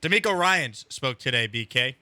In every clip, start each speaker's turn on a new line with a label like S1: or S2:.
S1: Demeco Ryans spoke today, BK,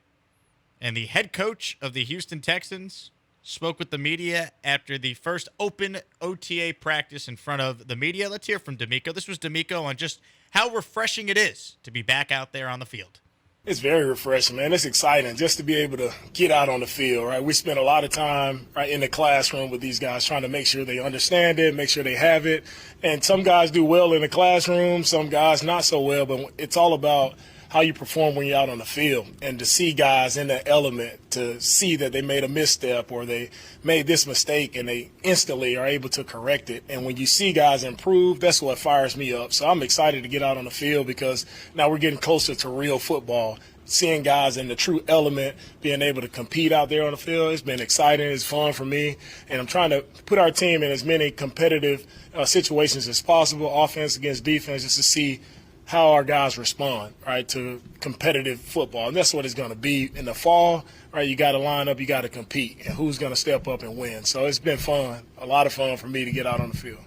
S1: and the head coach of the Houston Texans spoke with the media after the first open OTA practice in front of the media. Let's hear from Demeco. This was Demeco on just how refreshing it is to be back out there on the field.
S2: It's very refreshing, man. It's exciting just to be able to get out on the field, right? We spend a lot of time right in the classroom with these guys trying to make sure they understand it, make sure they have it. And some guys do well in the classroom, some guys not so well, but it's all about how you perform when you're out on the field, and to see guys in that element, to see that they made a misstep or they made this mistake and they instantly are able to correct it. And when you see guys improve, that's what fires me up. So I'm excited to get out on the field because now we're getting closer to real football. Seeing guys in the true element, being able to compete out there on the field, it's been exciting. It's fun for me. And I'm trying to put our team in as many competitive situations as possible, offense against defense, just to see how our guys respond, right, to competitive football. And that's what it's going to be in the fall, right? You got to line up, you got to compete, and who's going to step up and win. So it's been fun, a lot of fun for me to get out on the field.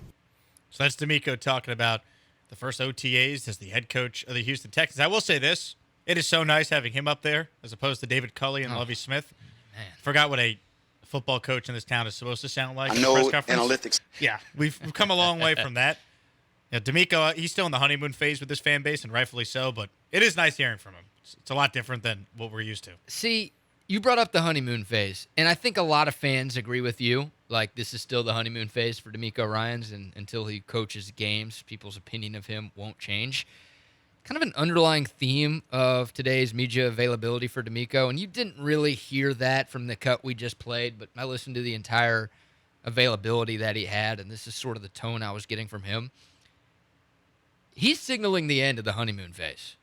S1: So that's Demeco talking about the first OTAs as the head coach of the Houston Texans. I will say this. It is so nice having him up there as opposed to David Culley and Lovie Smith.
S3: Man.
S1: Forgot what a football coach in this town is supposed to sound like.
S4: I know
S1: press conference.
S4: analytics.
S1: Yeah, we've come a long way from that. You know, Demeco, he's still in the honeymoon phase with this fan base, and rightfully so, but it is nice hearing from him. It's a lot different than what we're used to.
S3: See, you brought up the honeymoon phase, and I think a lot of fans agree with you. Like, this is still the honeymoon phase for Demeco Ryans, and until he coaches games, people's opinion of him won't change. Kind of an underlying theme of today's media availability for Demeco, and you didn't really hear that from the cut we just played, but I listened to the entire availability that he had, and this is sort of the tone I was getting from him. He's signaling the end of the honeymoon phase.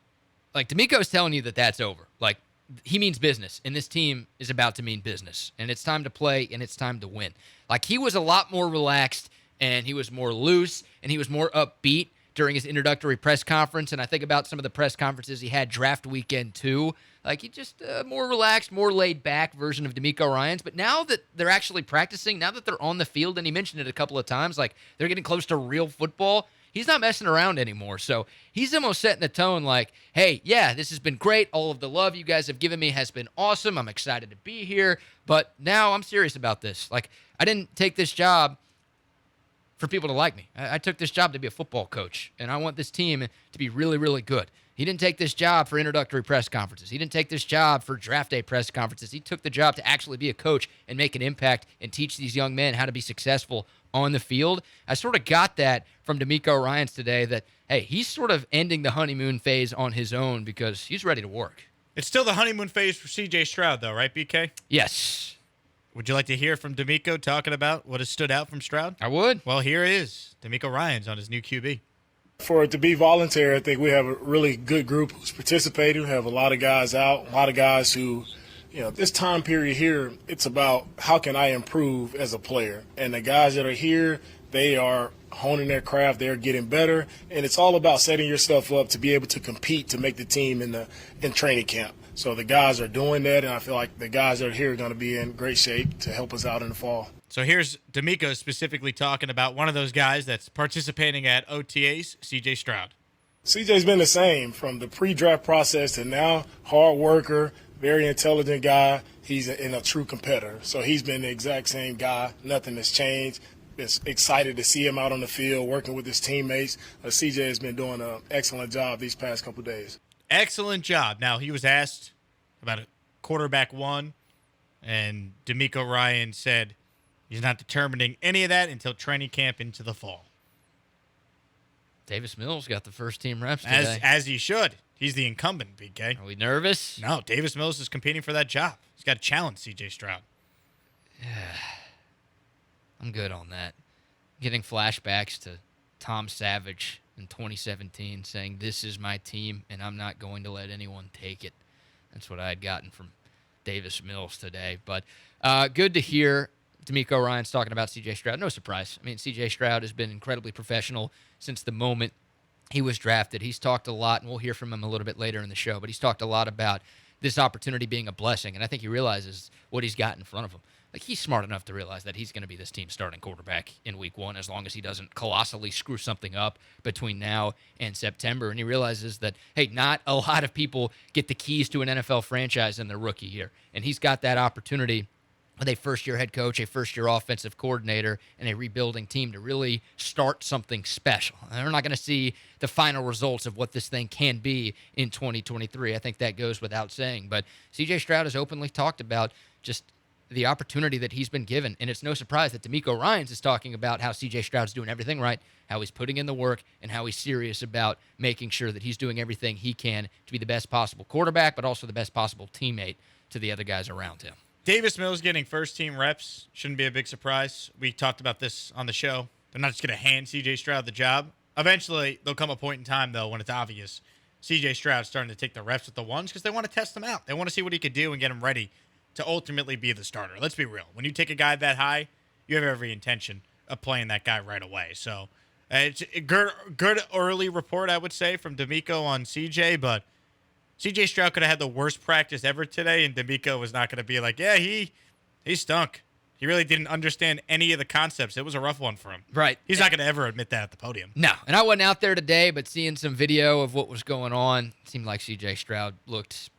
S3: Like, Demeco's telling you that that's over. Like, he means business, and this team is about to mean business. And it's time to play, and it's time to win. Like, he was a lot more relaxed, and he was more loose, and he was more upbeat during his introductory press conference. And I think about some of the press conferences he had draft weekend, too. Like, he just more relaxed, more laid-back version of Demeco Ryans. But now that they're actually practicing, now that they're on the field, and he mentioned it a couple of times, like, they're getting close to real football, he's not messing around anymore. So he's almost setting the tone like, hey, yeah, this has been great. All of the love you guys have given me has been awesome. I'm excited to be here. But now I'm serious about this. Like, I didn't take this job for people to like me. I took this job to be a football coach, and I want this team to be really, really good. He didn't take this job for introductory press conferences. He didn't take this job for draft day press conferences. He took the job to actually be a coach and make an impact and teach these young men how to be successful on the field. I sort of got that from Demeco Ryans today that, hey, he's sort of ending the honeymoon phase on his own because he's ready to work.
S1: It's still the honeymoon phase for C.J. Stroud, though, right, BK?
S3: Yes.
S1: Would you like to hear from Demeco talking about what has stood out from Stroud?
S3: I would.
S1: Well, here is Demeco Ryans on his new QB.
S2: For it to be voluntary, I think we have a really good group who's participating. We have a lot of guys out, a lot of guys who, this time period here, it's about how can I improve as a player. And the guys that are here, they are honing their craft, they're getting better, and it's all about setting yourself up to be able to compete to make the team in training camp. So the guys are doing that, and I feel like the guys that are here are going to be in great shape to help us out in the fall.
S1: So here's Demeco specifically talking about one of those guys that's participating at OTAs, C.J. Stroud.
S2: CJ's been the same from the pre-draft process to now, hard worker, very intelligent guy. He's a true competitor. So he's been the exact same guy. Nothing has changed. It's excited to see him out on the field working with his teammates. CJ has been doing an excellent job these past couple of days.
S1: Excellent job. Now, he was asked about a quarterback one, and Demeco Ryans said he's not determining any of that until training camp into the fall.
S3: Davis Mills got the first team reps today.
S1: As he should. He's the incumbent, BK.
S3: Are we nervous?
S1: No, Davis Mills is competing for that job. He's got to challenge C.J. Stroud.
S3: I'm good on that. Getting flashbacks to Tom Savage in 2017 saying, this is my team, and I'm not going to let anyone take it. That's what I had gotten from Davis Mills today. But good to hear Demeco Ryans talking about C.J. Stroud. No surprise. I mean, C.J. Stroud has been incredibly professional since the moment he was drafted. He's talked a lot, and we'll hear from him a little bit later in the show, but he's talked a lot about this opportunity being a blessing, and I think he realizes what he's got in front of him. Like, he's smart enough to realize that he's going to be this team's starting quarterback in week 1 as long as he doesn't colossally screw something up between now and September. And he realizes that, hey, not a lot of people get the keys to an NFL franchise in their rookie year. And he's got that opportunity with a first-year head coach, a first-year offensive coordinator, and a rebuilding team to really start something special. And we're not going to see the final results of what this thing can be in 2023. I think that goes without saying. But C.J. Stroud has openly talked about just the opportunity that he's been given. And it's no surprise that Demeco Ryans is talking about how C.J. Stroud's doing everything right, how he's putting in the work, and how he's serious about making sure that he's doing everything he can to be the best possible quarterback, but also the best possible teammate to the other guys around him.
S1: Davis Mills getting first-team reps shouldn't be a big surprise. We talked about this on the show. They're not just going to hand C.J. Stroud the job. Eventually, there'll come a point in time, though, when it's obvious C.J. Stroud's starting to take the reps with the ones because they want to test him out. They want to see what he could do and get him ready to ultimately be the starter. Let's be real. When you take a guy that high, you have every intention of playing that guy right away. So it's a good early report, I would say, from Demeco on CJ, but CJ Stroud could have had the worst practice ever today, and Demeco was not going to be like, yeah, he stunk. He really didn't understand any of the concepts. It was a rough one for him.
S3: Right.
S1: He's not going to ever admit that at the podium.
S3: No, and I wasn't out there today, but seeing some video of what was going on, it seemed like CJ Stroud looked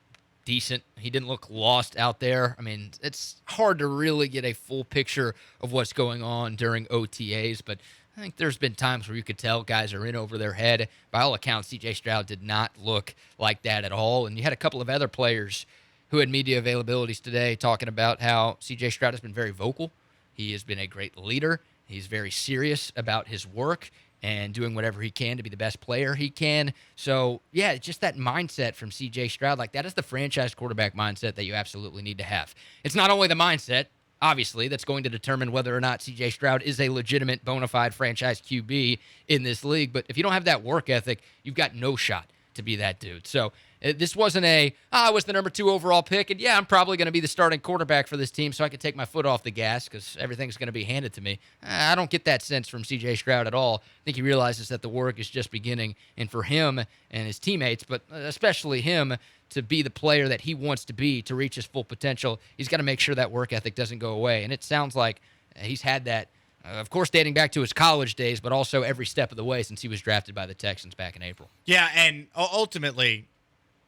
S3: decent. He didn't look lost out there. I mean, it's hard to really get a full picture of what's going on during OTAs, but I think there's been times where you could tell guys are in over their head. By all accounts, CJ Stroud did not look like that at all. And you had a couple of other players who had media availabilities today talking about how CJ Stroud has been very vocal. He has been a great leader. He's very serious about his work and doing whatever he can to be the best player he can. So, yeah, just that mindset from C.J. Stroud, like that is the franchise quarterback mindset that you absolutely need to have. It's not only the mindset, obviously, that's going to determine whether or not C.J. Stroud is a legitimate, bona fide franchise QB in this league, but if you don't have that work ethic, you've got no shot to be that dude. So this wasn't I was the number 2 overall pick, and yeah, I'm probably going to be the starting quarterback for this team so I can take my foot off the gas because everything's going to be handed to me. I don't get that sense from C.J. Stroud at all. I think he realizes that the work is just beginning, and for him and his teammates, but especially him, to be the player that he wants to be, to reach his full potential, he's got to make sure that work ethic doesn't go away, and it sounds like he's had that, of course, dating back to his college days, but also every step of the way since he was drafted by the Texans back in April.
S1: Yeah, and ultimately,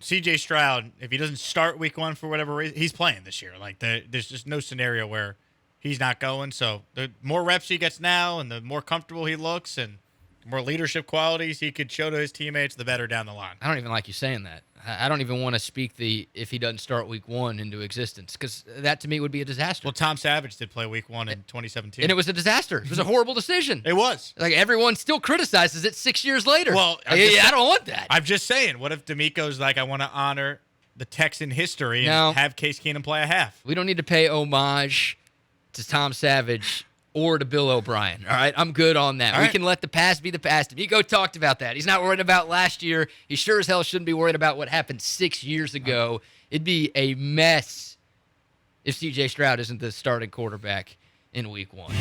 S1: C.J. Stroud, if he doesn't start week 1 for whatever reason, he's playing this year. Like, there's just no scenario where he's not going. So the more reps he gets now and the more comfortable he looks and the more leadership qualities he could show to his teammates, the better down the line.
S3: I don't even like you saying that. I don't even want to speak the if he doesn't start week 1 into existence because that to me would be a disaster.
S1: Well, Tom Savage did play week 1 in 2017.
S3: And it was a disaster. It was a horrible decision.
S1: It was.
S3: Like everyone still criticizes it 6 years later.
S1: Well,
S3: I don't want that.
S1: I'm just saying, what if Demeco's like, I want to honor the Texan history and have Case Keenum play a half?
S3: We don't need to pay homage to Tom Savage or to Bill O'Brien, all right? I'm good on that. We can let the past be the past. Demeco talked about that. He's not worried about last year. He sure as hell shouldn't be worried about what happened 6 years ago. It'd be a mess if C.J. Stroud isn't the starting quarterback in week 1.